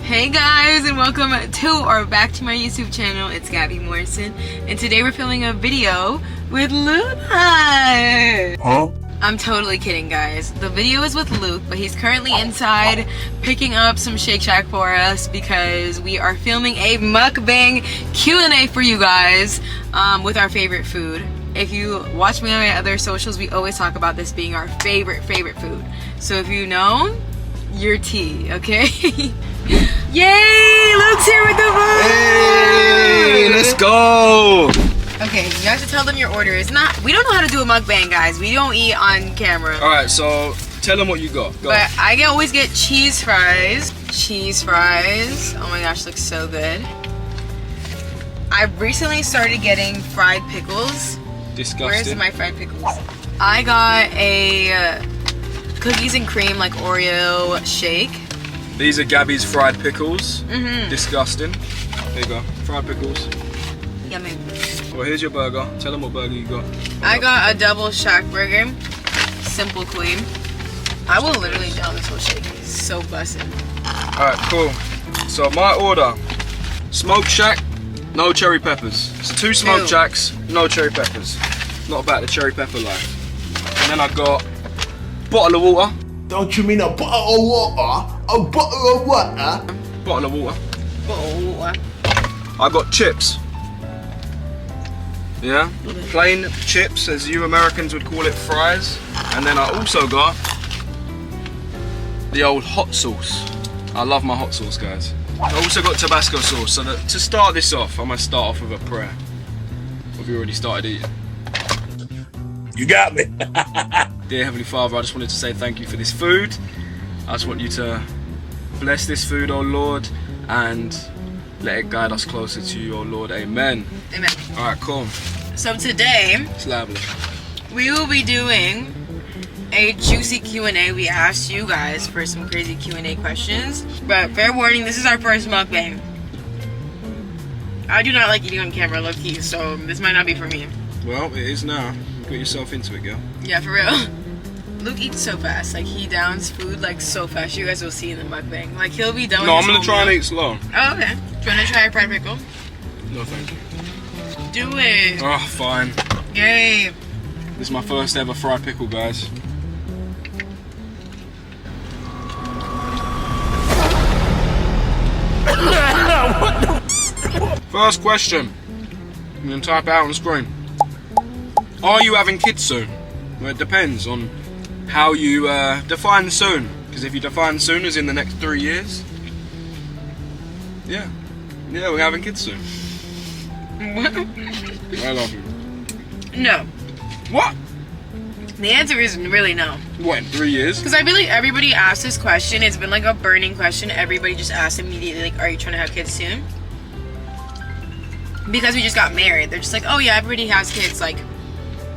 Hey guys, and welcome to or back to my YouTube channel. It's Gabby Morrison, and today we're filming a video with Luna. Huh? I'm totally kidding, guys. The video is with Luke, but he's currently inside picking up some Shake Shack for us because we are filming a mukbang Q&A for you guys with our favorite food. If you watch me on my other socials, we always talk about this being our favorite food. So if you know, you're tea, okay? Yay! Luke's here with the food! Hey, let's go! Okay, you have to tell them your order. We don't know how to do a mukbang, guys. We don't eat on camera. Alright, so tell them what you got. Go. But I can always get cheese fries. Cheese fries. Oh my gosh, looks so good. I recently started getting fried pickles. Disgusting. Where's my fried pickles? I got a cookies and cream like Oreo shake. These are Gabby's fried pickles. Mm-hmm. Disgusting. There you go. Fried pickles. Yummy. Well, here's your burger. Tell them what burger you got. I got a double shack burger. Simple clean. I will literally down this whole shake. It's so busted. Alright, cool. So my order. Smoked Shack, no cherry peppers. So 2 smoked shacks, no cherry peppers. Not about the cherry pepper life. And then I got bottle of water. Don't you mean a bottle of water? A bottle of water? Bottle of water. Oh. I got chips. Yeah, plain chips, as you Americans would call it, fries. And then I also got the old hot sauce. I love my hot sauce, guys. I also got Tabasco sauce. So to start this off, I'm gonna start off with a prayer. Have you already started eating? You got me. Dear Heavenly Father, I just wanted to say thank you for this food. I just want you to bless this food, oh Lord, and let it guide us closer to you, oh Lord. Amen. Amen. Alright, cool. So today, It's lovely. we will be doing a juicy Q&A. We asked you guys for some crazy Q&A questions. But fair warning, this is our first mukbang. I do not like eating on camera, low-key, so this might not be for me. Well, it is now. Put yourself into it, girl. Yeah, for real. Luke eats so fast. Like, he downs food, like, so fast. You guys will see in the mukbang. Like, he'll be done No, with I'm his gonna try whole and meal. eat slow. Oh, okay. Do you want to try a fried pickle? No, thank you. Do it. Oh, fine. Yay. This is my first ever fried pickle, guys. First question. I'm gonna type out on the screen. Are you having kids soon? Well, it depends on how you define soon. Because if you define soon as in the next 3 years, yeah, we're having kids soon. I love you. No. What? The answer is really no. What, in 3 years? Because I feel like everybody asks this question. It's been like a burning question. Everybody just asks immediately, like, are you trying to have kids soon? Because we just got married. They're just like, oh yeah, everybody has kids, like,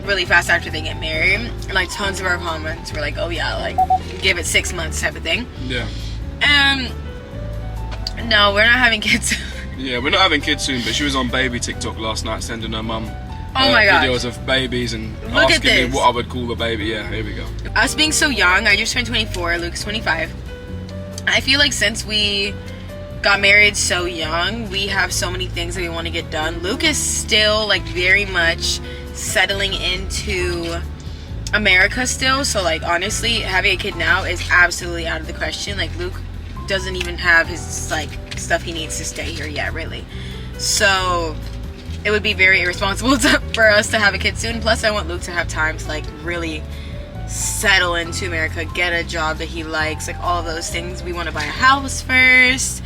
really fast after they get married. And, like, tons of our comments were like, oh yeah, like, give it 6 months type of thing. Yeah. No, we're not having kids soon. Yeah, we're not having kids soon, but she was on baby TikTok last night sending her mum Oh my gosh. videos of babies and Look at asking me this. what I would call the baby. Yeah, here we go. Us being so young, I just turned 24, Luke's 25. I feel like since we got married so young, we have so many things that we want to get done. Luke is still like very much settling into America still, so like honestly, having a kid now is absolutely out of the question. Like Luke doesn't even have his like stuff he needs to stay here yet, really. So it would be very irresponsible for us to have a kid soon. Plus, I want Luke to have time to like really settle into America, get a job that he likes, like all of those things. We want to buy a house first.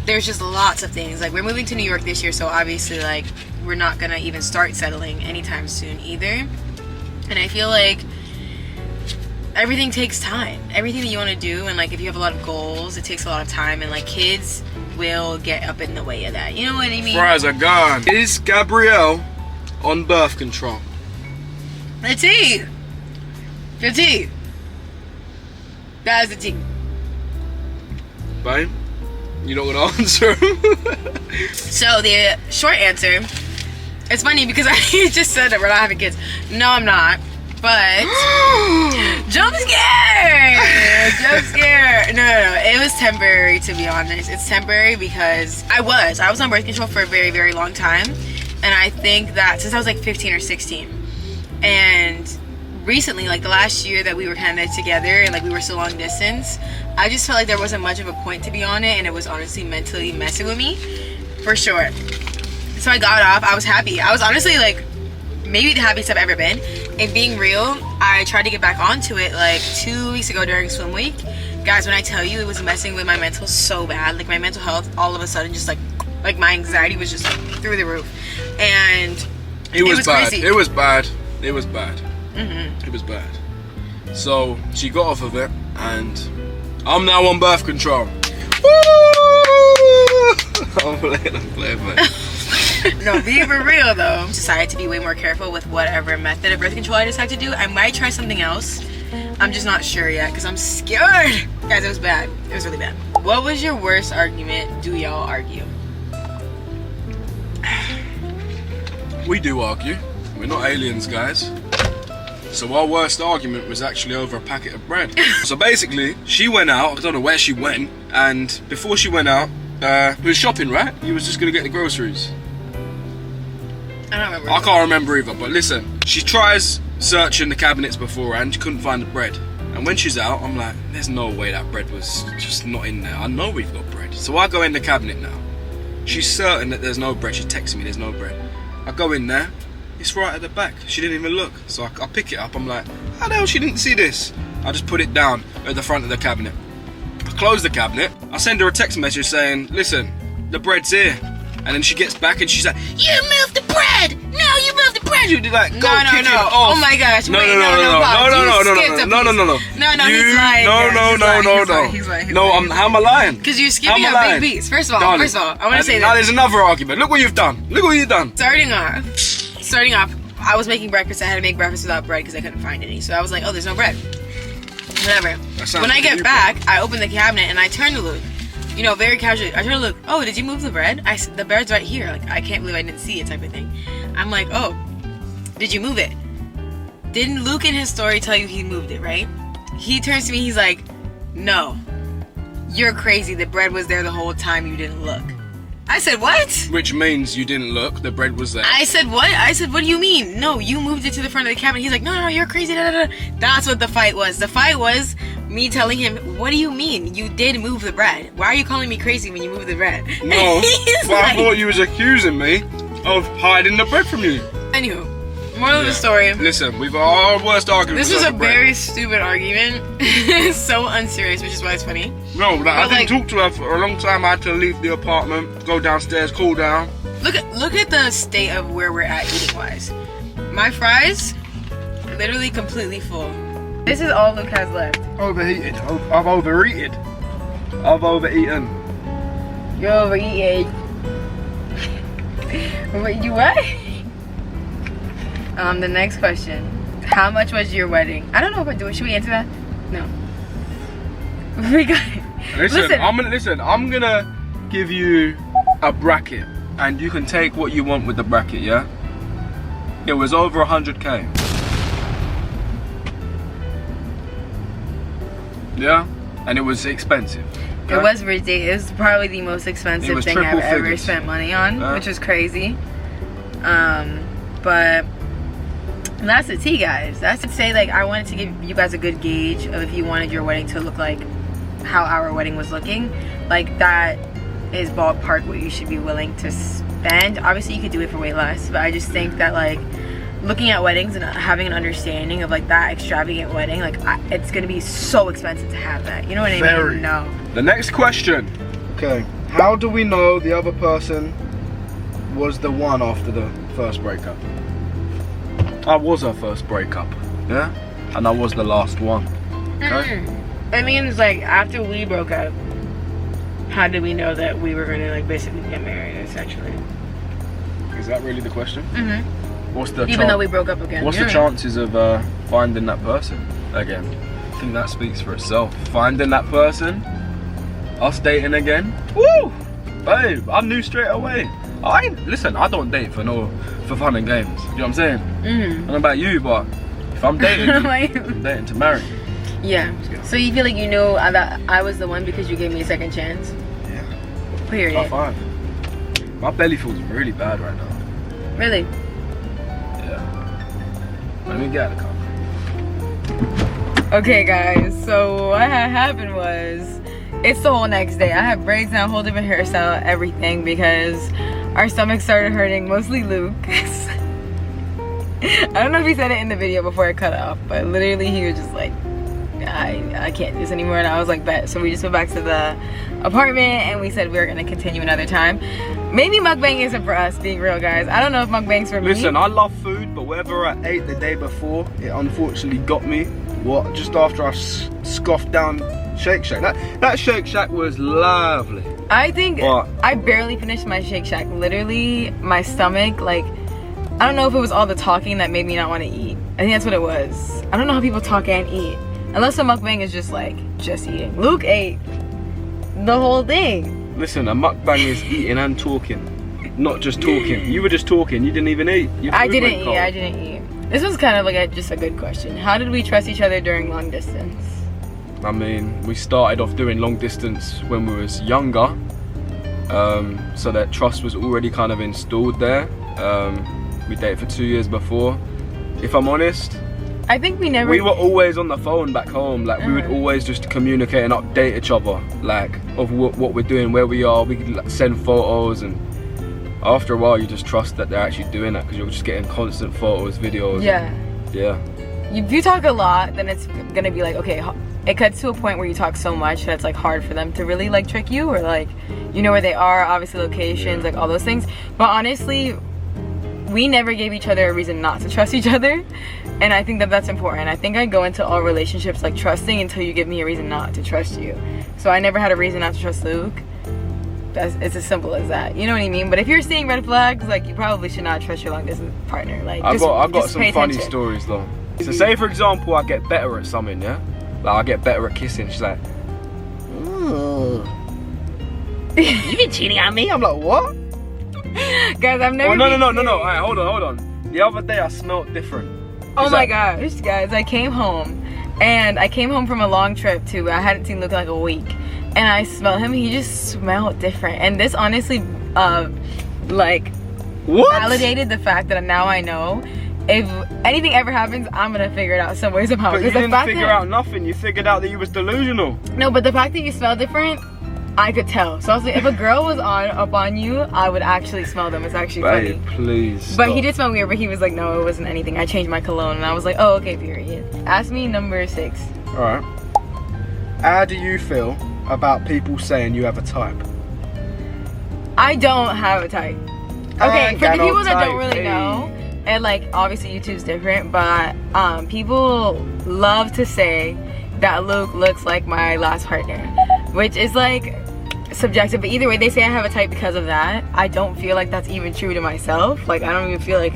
There's just lots of things. Like we're moving to New York this year, so obviously like we're not gonna even start settling anytime soon either. And I feel like everything takes time. Everything that you want to do, and like if you have a lot of goals, it takes a lot of time, and like kids will get up in the way of that. You know what I mean? Fries are gone. Is Gabrielle on birth control? The tea. The tea. That is the tea. Babe, you're not gonna answer him? So the short answer, it's funny because I just said that we're not having kids. No, I'm not. But jump scare! Jump scare! No. It was temporary, to be honest. It's temporary because I was on birth control for a very, very long time, and I think that since I was like 15 or 16, and recently, like the last year that we were kind of together and like we were still long distance, I just felt like there wasn't much of a point to be on it, and it was honestly mentally messing with me, for sure. So I got off. I was happy. I was honestly like maybe the happiest I've ever been. And being real, I tried to get back onto it like 2 weeks ago during swim week. Guys, when I tell you, it was messing with my mental so bad. Like my mental health all of a sudden just like my anxiety was just like through the roof. And it was bad. crazy. It was bad. It was bad. Mm-hmm. It was bad. So she got off of it, and I'm now on birth control. Woo! I'm playing, man. No, being for real though, decided to be way more careful with whatever method of birth control I decide to do. I might try something else. I'm just not sure yet because I'm scared. Guys, it was bad. It was really bad. What was your worst argument? Do y'all argue? We do argue. We're not aliens, guys. So our worst argument was actually over a packet of bread. So basically, she went out. I don't know where she went. And before she went out, we was shopping, right? You was just gonna get the groceries. I don't remember. I can't remember either, but listen, she tries searching the cabinets beforehand, she couldn't find the bread. And when she's out, I'm like, there's no way that bread was just not in there. I know we've got bread. So I go in the cabinet now. She's certain that there's no bread. She's texting me there's no bread. I go in there, it's right at the back. She didn't even look. So I pick it up, I'm like, how the hell she didn't see this? I just put it down at the front of the cabinet. I close the cabinet, I send her a text message saying, listen, the bread's here. And then she gets back and she's like, you moved the bread! No, you moved the bread! You did like, go kick it off. Oh my gosh. No, Wait, no, he's lying. No. He's lying. No, how am I lying? Because you're skipping a big beats. First of all, I want to say now that. there's another argument. Look what you've done. Starting off, I was making breakfast. I had to make breakfast without bread because I couldn't find any. So I was like, oh, there's no bread. Whatever. When I get back, I open the cabinet and I turn to Luke. You know, very casually. I turn to Luke. Oh, did you move the bread? I said, the bread's right here. Like, I can't believe I didn't see it type of thing. I'm like, oh, did you move it? Didn't Luke in his story tell you he moved it, right? He turns to me, he's like, no. You're crazy. The bread was there the whole time. You didn't look. I said, what? Which means you didn't look. The bread was there. I said, what? I said, what do you mean? No, you moved it to the front of the cabinet. He's like, no, you're crazy. That's what the fight was. The fight was me telling him, what do you mean? You did move the bread. Why are you calling me crazy when you moved the bread? No, but I thought you was accusing me of hiding the bread from you. Anywho, moral of the story. Listen, we've our worst argument. This was a very stupid argument. So unserious, which is why it's funny. No, I didn't talk to her for a long time. I had to leave the apartment, go downstairs, cool down. Look at the state of where we're at eating wise. My fries, literally completely full. This is all Luke has left. Overheated. I've overeaten. I've overeaten. You're overeating. You what? The next question. How much was your wedding? I don't know if I do it. Should we answer that? No. We got it. Listen, I'm gonna give you a bracket and you can take what you want with the bracket, yeah? It was over 100k. Yeah? And it was expensive. Okay? It was ridiculous. It was probably the most expensive thing I've ever spent money on, which was crazy. But that's the tea, guys. That's to say, like, I wanted to give you guys a good gauge of if you wanted your wedding to look like how our wedding was looking. Like, that is ballpark what you should be willing to spend. Obviously, you could do it for way less, but I just think that, like, looking at weddings and having an understanding of, like, that extravagant wedding, like, it's gonna be so expensive to have that. You know what I mean? No. The next question. Okay. How do we know the other person was the one after the first breakup? I was her first breakup, yeah? And I was the last one, okay? It means, like, after we broke up, how did we know that we were gonna, like, basically get married, essentially? Is that really the question? Mm-hmm. What's the Even though we broke up again. What's the chances of finding that person again? I think that speaks for itself. Finding that person, us dating again, woo! Babe, I knew straight away. Listen, I don't date for fun and games. You know what I'm saying? I don't know about you, but If I'm dating, Like- I'm dating to marry. Yeah. So you feel like you know that I was the one because you gave me a second chance? Yeah. Period. High five. My belly feels really bad right now. Really? Yeah. Let me get out of the car. Okay, guys. So what had happened was, it's the whole next day. I have braids now, whole different hairstyle, everything, because our stomachs started hurting, mostly Luke. I don't know if he said it in the video before it cut off, but literally he was just like, I can't do this anymore, and I was like, bet. So we just went back to the apartment and we said we were gonna continue another time. Maybe mukbang isn't for us, being real, guys. I don't know if mukbang's for me. Listen, I love food, but whatever I ate the day before, it unfortunately got me. What? Just after I scoffed down Shake Shack. That Shake Shack was lovely. I think What? I barely finished my Shake Shack. Literally, my stomach, like, I don't know if it was all the talking that made me not want to eat. I think that's what it was. I don't know how people talk and eat. Unless a mukbang is just like, just eating. Luke ate the whole thing. Listen, a mukbang is eating and talking, not just talking. You were just talking, you didn't even eat. Your I food didn't went eat, cold. I didn't eat. This was kind of like just a good question. How did we trust each other during long distance? I mean, we started off doing long distance when we was younger, so that trust was already kind of installed there. We dated for 2 years before. If I'm honest, I think we never... we were always on the phone back home. Like, we would always just communicate and update each other, like, of what we're doing, where we are. We could like, send photos, and after a while you just trust that they're actually doing that, because you're just getting constant photos, videos. Yeah. Yeah. If you talk a lot, then it's gonna be like, okay, it cuts to a point where you talk so much that it's like hard for them to really like trick you, or like, you know where they are, obviously locations, like all those things. But honestly, we never gave each other a reason not to trust each other, and I think that that's important. I think I go into all relationships like trusting until you give me a reason not to trust you. So I never had a reason not to trust Luke. It's as simple as that. You know what I mean? But if you're seeing red flags, like, you probably should not trust your long distance partner. Like, I've got just some pay funny attention. stories though. So say for example I get better at something, yeah? Like I get better at kissing. She's like, ooh, you been cheating on me? I'm like, what? Guys, I've never. Oh, no. been Alright, hold on. The other day I smelled different. Oh She's my like, gosh, guys, I came home from a long trip too. I hadn't seen Luke in like a week, and I smelled him. He just smelled different, and this honestly, like, what? validated the fact that now I know if anything ever happens, I'm gonna figure it out some way somehow. But you didn't figure out nothing. You figured out that you was delusional. No, but the fact that you smell different, I could tell. So I was like, if a girl was up on you, I would actually smell them. It's actually Babe, funny. please. But he stop. did smell weird, but he was like, no, it wasn't anything. I changed my cologne, and I was like, oh, okay, period. Ask me number 6. Alright. How do you feel about people saying you have a type? I don't have a type. I Okay, for got the no people that type, don't really hey. know, and like obviously YouTube's different, but people love to say that Luke looks like my last partner, which is like subjective. But either way, they say I have a type because of that. I don't feel like that's even true to myself. Like, I don't even feel like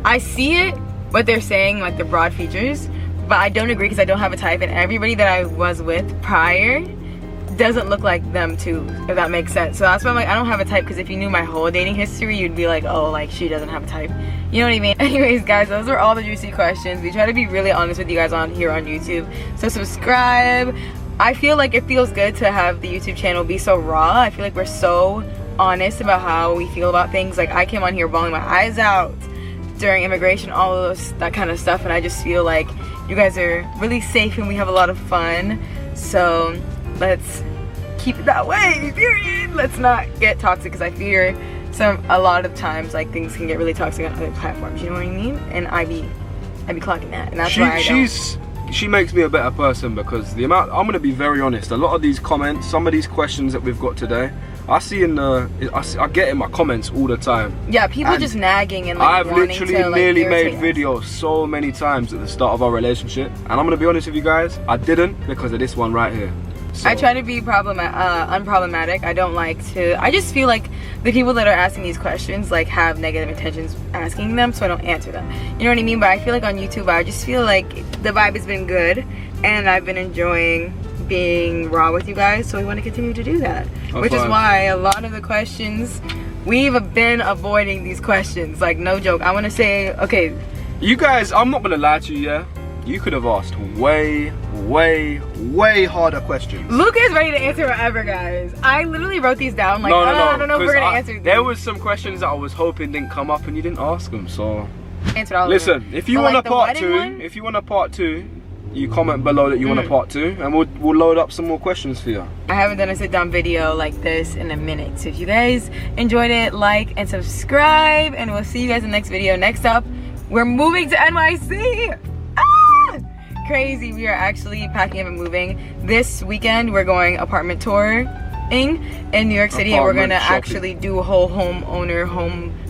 I see it, what they're saying, like the broad features, but I don't agree because I don't have a type, and everybody that I was with prior doesn't look like them too, if that makes sense. So that's why I'm like, I don't have a type, because if you knew my whole dating history, you'd be like, oh, like, she doesn't have a type. You know what I mean? Anyways, guys, those are all the juicy questions. We try to be really honest with you guys on here on YouTube. So subscribe. I feel like it feels good to have the YouTube channel be so raw. I feel like we're so honest about how we feel about things. Like, I came on here bawling my eyes out during immigration, all of those, that kind of stuff, and I just feel like you guys are really safe and we have a lot of fun. So let's keep it that way, period. Let's not get toxic, because I fear a lot of times like things can get really toxic on other platforms, you know what I mean? And I be clocking that, and that's why I don't. She makes me a better person, because the amount, I'm gonna be very honest, a lot of these comments, some of these questions that we've got today, I see I get in my comments all the time. Yeah, people And just nagging and like I've wanting literally to, like, nearly made irritate us. videos so many times at the start of our relationship, and I'm gonna be honest with you guys, I didn't, because of this one right here. So, I try to be unproblematic. I don't like to. I just feel like the people that are asking these questions like have negative intentions asking them, so I don't answer them. You know what I mean? But I feel like on YouTube, I just feel like the vibe has been good, and I've been enjoying being raw with you guys. So we want to continue to do that, which is why a lot of the questions we've been avoiding these questions. Like, no joke. I want to say, okay. You guys, I'm not gonna lie to you, yeah? You could have asked way harder questions. Luke is ready to answer whatever, guys. I literally wrote these down. Like, No, I don't know if we're gonna answer these. There was some questions that I was hoping didn't come up and you didn't ask them, so. Answered all Listen, of them. if you But, want like, a the part wedding 2, one? if you want a part 2, you comment below that you want a part 2, and we'll load up some more questions for you. I haven't done a sit-down video like this in a minute. So if you guys enjoyed it, like and subscribe, and we'll see you guys in the next video. Next up, we're moving to NYC. Ah! Crazy. We are actually packing up and moving. This weekend, we're going apartment touring in New York City, and we're gonna actually do a whole homeowner,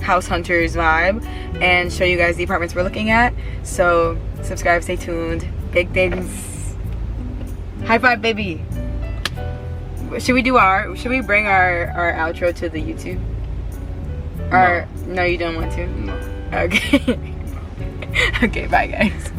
house hunters vibe and show you guys the apartments we're looking at. So subscribe, stay tuned. Big things. High five, baby. Should we bring our outro to the YouTube? No, you don't want to? No. Okay. Okay, bye guys.